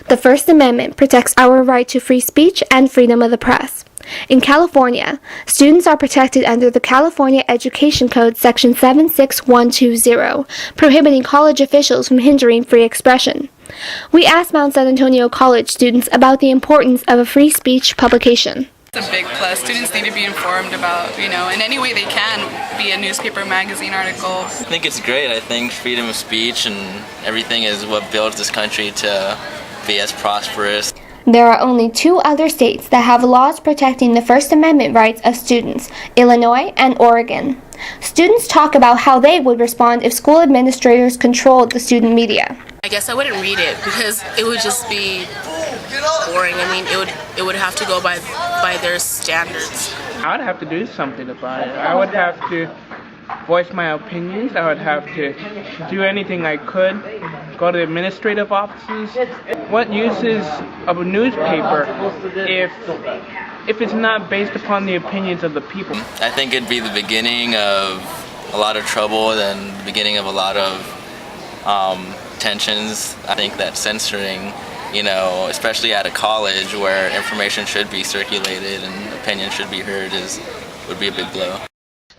The First Amendment protects our right to free speech and freedom of the press. In California, students are protected under the California Education Code Section 76120, prohibiting college officials from hindering free expression. We asked Mount San Antonio College students about the importance of a free speech publication. It's a big plus. Students need to be informed about, in any way they can, be a newspaper, magazine, article. I think it's great. I think freedom of speech and everything is what builds this country to be as prosperous. There are only 2 other states that have laws protecting the First Amendment rights of students, Illinois and Oregon. Students talk about how they would respond if school administrators controlled the student media. I guess I wouldn't read it because it would just be boring. I mean, it would have to go by their standards. I would have to do something about it. I would have to voice my opinions. I would have to do anything I could. Go to the administrative offices. What use is of a newspaper if it's not based upon the opinions of the people? I think it'd be the beginning of a lot of trouble and the beginning of a lot of tensions. I think that censoring, especially at a college where information should be circulated and opinion should be heard, would be a big blow.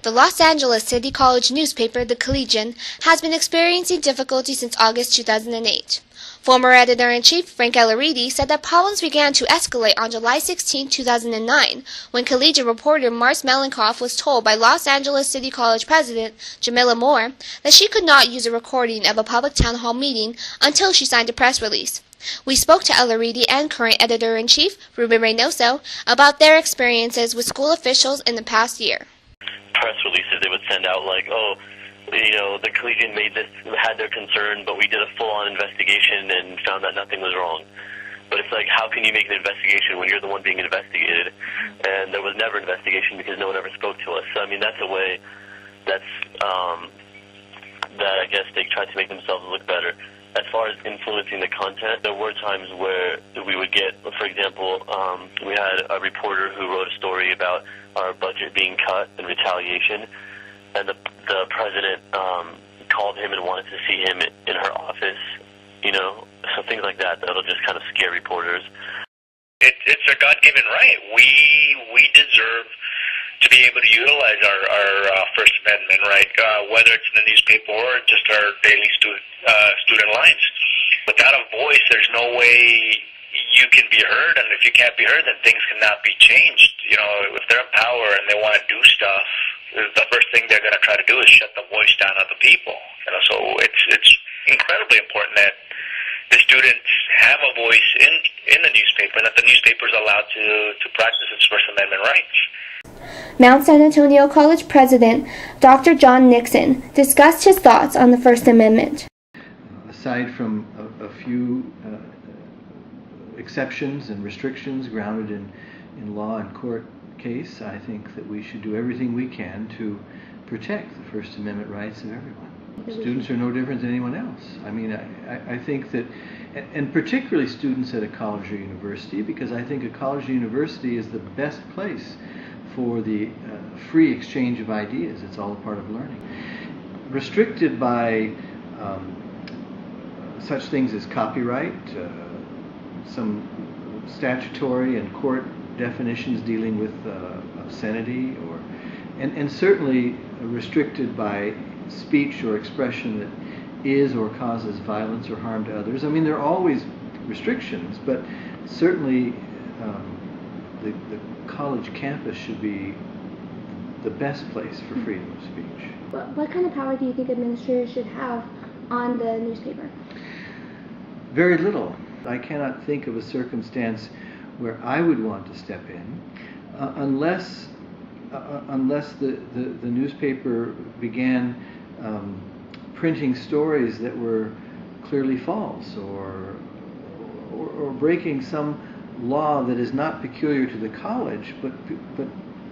The Los Angeles City College newspaper, The Collegian, has been experiencing difficulty since August 2008. Former editor-in-chief Frank Elleridi said that problems began to escalate on July 16, 2009, when Collegian reporter Mars Melankoff was told by Los Angeles City College president Jamila Moore that she could not use a recording of a public town hall meeting until she signed a press release. We spoke to Elleridi and current editor-in-chief Ruben Reynoso about their experiences with school officials in the past year. Press releases they would send out the Collegian had their concern, but we did a full-on investigation and found that nothing was wrong. But it's like, how can you make an investigation when you're the one being investigated? And there was never an investigation because no one ever spoke to us. So, I mean, that's a way that I guess they tried to make themselves look better. As far as influencing the content, there were times where we would get, for example, we had a reporter who wrote a story about our budget being cut in retaliation, and the president called him and wanted to see him in her office, so things like that that'll just kind of scare reporters. It's our God-given right. We deserve to be able to utilize our First Amendment right, whether it's in the newspaper or just our daily student lines. Without a voice, there's no way you can be heard, and if you can't be heard, then things cannot be changed. If they're in power and they want to do stuff, the first thing they're going to try to do is shut the voice down of the people. So it's incredibly important that the students have a voice in the newspaper, and that the newspaper is allowed to practice its First Amendment rights. Mount San Antonio College President Dr. John Nixon discussed his thoughts on the First Amendment. Aside from a few exceptions and restrictions grounded in law and court case, I think that we should do everything we can to protect the First Amendment rights of everyone. Students are no different than anyone else. I mean, I think that, and particularly students at a college or university, because I think a college or university is the best place for the free exchange of ideas. It's all a part of learning. Restricted by such things as copyright, some statutory and court definitions dealing with obscenity, and certainly restricted by speech or expression that is or causes violence or harm to others. I mean, there are always restrictions, but certainly the college campus should be the best place for freedom of speech. What kind of power do you think administrators should have on the newspaper? Very little. I cannot think of a circumstance where I would want to step in unless the newspaper began printing stories that were clearly false or breaking some law that is not peculiar to the college but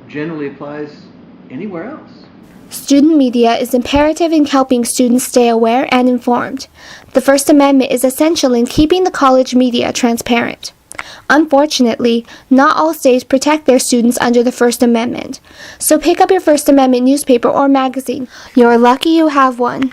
generally applies anywhere else. Student media is imperative in helping students stay aware and informed. The First Amendment is essential in keeping the college media transparent. Unfortunately, not all states protect their students under the First Amendment. So pick up your First Amendment newspaper or magazine. You're lucky you have one.